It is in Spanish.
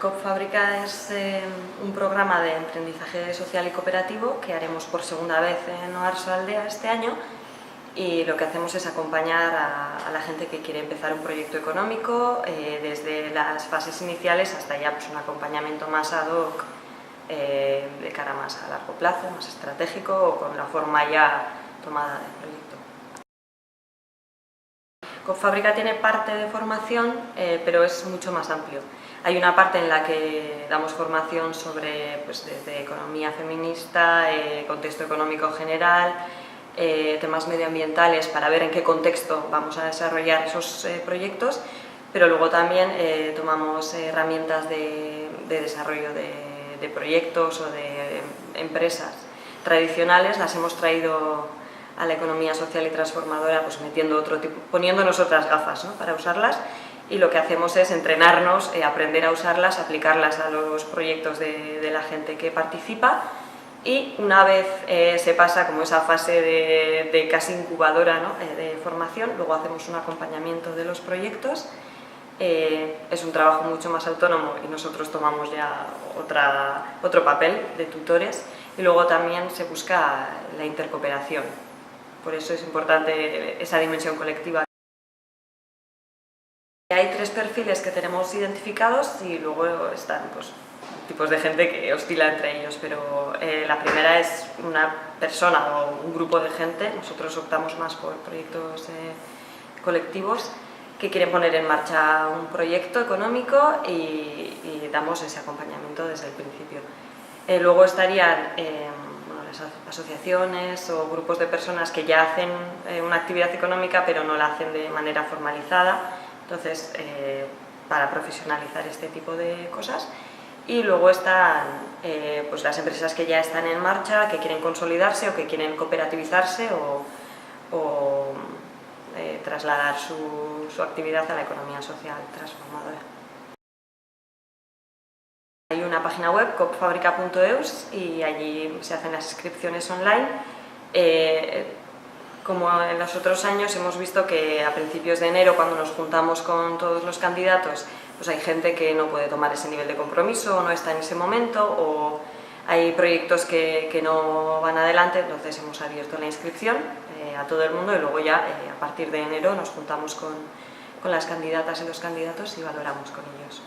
COP-Fábrica es un programa de emprendizaje social y cooperativo que haremos por segunda vez en Oarsoaldea este año, y lo que hacemos es acompañar a la gente que quiere empezar un proyecto económico desde las fases iniciales hasta ya un acompañamiento más ad hoc de cara más a largo plazo, más estratégico o con la forma ya tomada del proyecto. COP-Fábrica tiene parte de formación, pero es mucho más amplio. Hay una parte en la que damos formación sobre desde economía feminista, contexto económico general, temas medioambientales para ver en qué contexto vamos a desarrollar esos proyectos, pero luego también tomamos herramientas de desarrollo de proyectos o de empresas tradicionales, las hemos traído a la economía social y transformadora, metiendo otro tipo, poniéndonos otras gafas, ¿no?, para usarlas, y lo que hacemos es entrenarnos, aprender a usarlas, aplicarlas a los proyectos de la gente que participa, y una vez se pasa como esa fase de casi incubadora, ¿no?, de formación, luego hacemos un acompañamiento de los proyectos. Es un trabajo mucho más autónomo y nosotros tomamos ya otro papel de tutores, y luego también se busca la intercooperación. Por eso es importante esa dimensión colectiva. Hay 3 perfiles que tenemos identificados y luego están tipos de gente que oscila entre ellos, pero la primera es una persona o un grupo de gente. Nosotros optamos más por proyectos colectivos que quieren poner en marcha un proyecto económico y damos ese acompañamiento desde el principio. Luego estarían las asociaciones o grupos de personas que ya hacen una actividad económica pero no la hacen de manera formalizada, entonces para profesionalizar este tipo de cosas. Y luego están las empresas que ya están en marcha, que quieren consolidarse o que quieren cooperativizarse o trasladar su actividad a la economía social transformadora. Hay una página web, copfabrica.eus, y allí se hacen las inscripciones online. Como en los otros años, hemos visto que a principios de enero, cuando nos juntamos con todos los candidatos, hay gente que no puede tomar ese nivel de compromiso o no está en ese momento, o hay proyectos que no van adelante, entonces hemos abierto la inscripción a todo el mundo, y luego ya a partir de enero nos juntamos con las candidatas y los candidatos y valoramos con ellos.